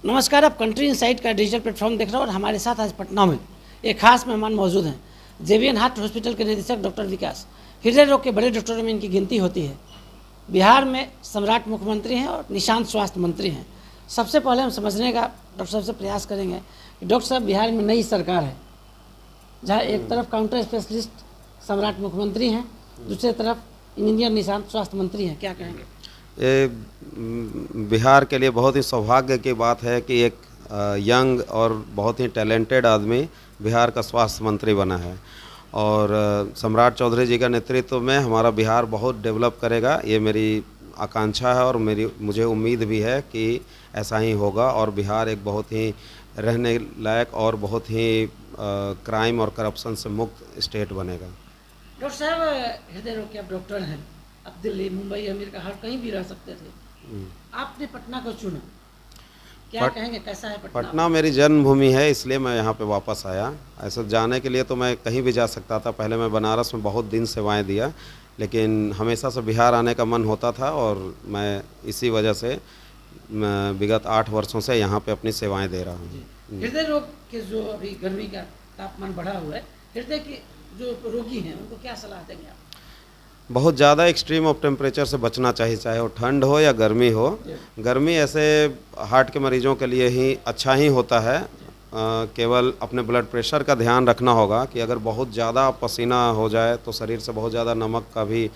नमस्कार, आप country insight का डिजिटल प्लेटफॉर्म देख रहे हो और हमारे साथ आज पटना में एक खास मेहमान मौजूद हैं। जेवियन हार्ट हॉस्पिटल के निदेशक डॉक्टर विकास। हृदय रोग के बड़े डॉक्टरों में इनकी गिनती होती है। बिहार में सम्राट मुख्यमंत्री हैं और निशांत स्वास्थ्य मंत्री हैं। सबसे पहले हम समझने का डॉक्टर साहब से प्रयास करेंगे कि डॉक्टर साहब, बिहार में नई सरकार है, जहाँ एक तरफ काउंटर स्पेशलिस्ट सम्राट मुख्यमंत्री हैं, दूसरी तरफ इंजीनियर निशांत स्वास्थ्य मंत्री हैं, क्या कहेंगे? ये बिहार के लिए बहुत ही सौभाग्य की बात है कि एक यंग और बहुत ही टैलेंटेड आदमी बिहार का स्वास्थ्य मंत्री बना है और सम्राट चौधरी जी का नेतृत्व में हमारा बिहार बहुत डेवलप करेगा। ये मेरी आकांक्षा है और मुझे उम्मीद भी है कि ऐसा ही होगा और बिहार एक बहुत ही रहने लायक और बहुत ही क्राइम और करप्शन से मुक्त स्टेट बनेगा। डॉक्टर साहब, हृदय रोग के आप डॉक्टर हैं, आप दिल्ली, मुंबई, अमेरिका हर कहीं भी रह सकते थे, आपने पटना को चुना, क्या कहेंगे, कैसा है पटना? पटना मेरी जन्मभूमि है, इसलिए मैं यहाँ पे वापस आया। ऐसा जाने के लिए तो मैं कहीं भी जा सकता था। पहले मैं बनारस में बहुत दिन सेवाएं दिया, लेकिन हमेशा से बिहार आने का मन होता था और मैं इसी वजह से विगत 8 वर्षों से यहाँ पे अपनी सेवाएं दे रहा हूँ। हृदय रोग के जो अभी गर्मी का तापमान बढ़ा हुआ है, हृदय के जो रोगी हैं उनको क्या सलाह देंगे आप? बहुत ज़्यादा एक्सट्रीम ऑफ टेम्परेचर से बचना चाहिए, चाहे वो ठंड हो या गर्मी हो। गर्मी ऐसे हार्ट के मरीजों के लिए ही अच्छा ही होता है। केवल अपने ब्लड प्रेशर का ध्यान रखना होगा कि अगर बहुत ज़्यादा पसीना हो जाए तो शरीर से बहुत ज़्यादा नमक का भी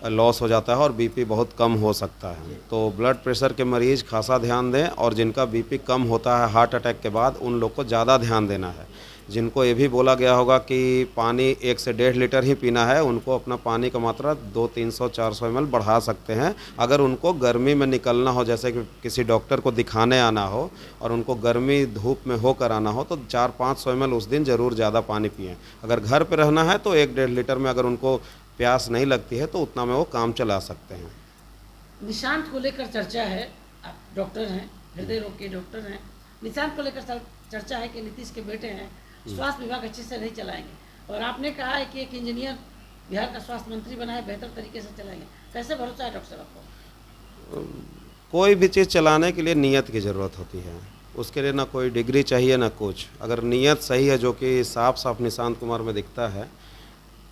लॉस हो जाता है और बीपी बहुत कम हो सकता है। तो ब्लड प्रेशर के मरीज़ खासा ध्यान दें और जिनका बीपी कम होता है हार्ट अटैक के बाद, उन लोग को ज़्यादा ध्यान देना है। जिनको ये भी बोला गया होगा कि पानी 1 से 1.5 लीटर ही पीना है, उनको अपना पानी का मात्रा 200-300-400 ml बढ़ा सकते हैं। अगर उनको गर्मी में निकलना हो, जैसे कि किसी डॉक्टर को दिखाने आना हो और उनको गर्मी धूप में होकर आना हो, तो 400-500 ml उस दिन ज़रूर ज़्यादा पानी पिएँ। अगर घर पे रहना है तो 1-1.5 लीटर में अगर उनको प्यास नहीं लगती है तो उतना में वो काम चला सकते हैं। निशांत को लेकर चर्चा है, आप डॉक्टर हैं, हृदय रोग के डॉक्टर हैं, निशांत को लेकर चर्चा है कि नीतीश के बेटे हैं, स्वास्थ्य विभाग अच्छे से नहीं चलाएंगे और आपने कहा है कि एक इंजीनियर बिहार का स्वास्थ्य मंत्री बना है, बेहतर तरीके से चलाएंगे। कैसे भरोसा है डॉक्टर साहब आपको? कोई भी चीज़ चलाने के लिए नीयत की ज़रूरत होती है, उसके लिए ना कोई डिग्री चाहिए ना कुछ। अगर नीयत सही है, जो कि साफ साफ निशांत कुमार में दिखता है,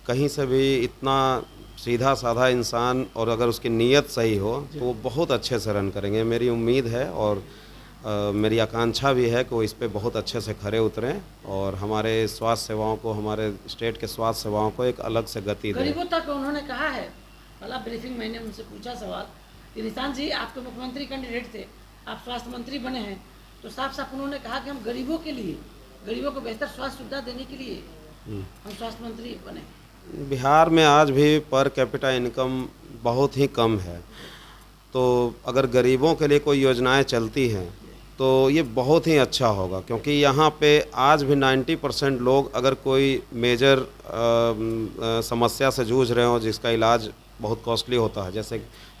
कहीं से भी इतना सीधा साधा इंसान, और अगर उसकी नीयत सही हो तो वो बहुत अच्छे से रन करेंगे। मेरी उम्मीद है और मेरी आकांक्षा भी है कि वो इस पे बहुत अच्छे से खरे उतरें और हमारे स्वास्थ्य सेवाओं को, हमारे स्टेट के स्वास्थ्य सेवाओं को एक अलग से गति दें। गरीबों तक उन्होंने कहा है, पहला ब्रीफिंग मैंने उनसे पूछा सवाल कि निशांत जी, आप तो मुख्यमंत्री कैंडिडेट थे, आप स्वास्थ्य मंत्री बने हैं, तो साफ साफ उन्होंने कहा कि हम गरीबों के लिए, गरीबों को बेहतर स्वास्थ्य सुविधा देने के लिए हम स्वास्थ्य मंत्री बने। बिहार में आज भी पर कैपिटा इनकम बहुत ही कम है, तो अगर गरीबों के लिए कोई योजनाएं चलती हैं तो ये बहुत ही अच्छा होगा, क्योंकि यहाँ पे आज भी 90% लोग अगर कोई मेजर समस्या से जूझ रहे हो, जिसका इलाज बहुत कॉस्टली होता है,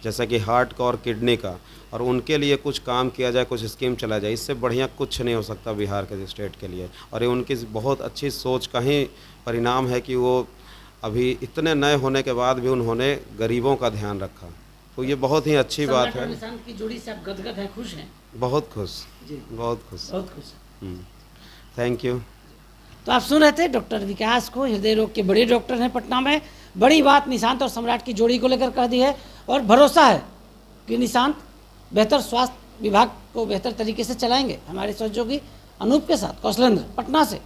जैसे कि हार्ट का और किडनी का, और उनके लिए कुछ काम किया जाए, कुछ स्कीम चला जाए, इससे बढ़िया कुछ नहीं हो सकता बिहार के स्टेट के लिए। और ये उनकी बहुत अच्छी सोच का ही परिणाम है कि वो अभी इतने नए होने के बाद भी उन्होंने गरीबों का ध्यान रखा, तो ये बहुत ही अच्छी बात है। निशांत की जोड़ी से आप गदगद हैं, खुश हैं? बहुत खुश जी, बहुत खुश, बहुत खुश। Thank you. तो आप सुन रहे थे डॉक्टर विकास को, हृदय रोग के बड़े डॉक्टर हैं पटना में। बड़ी बात निशांत और सम्राट की जोड़ी को लेकर कह दी है और भरोसा है कि निशांत बेहतर स्वास्थ्य विभाग को बेहतर तरीके से चलाएंगे। हमारे सहयोगी अनूप के साथ कौशलेंद्र, पटना से।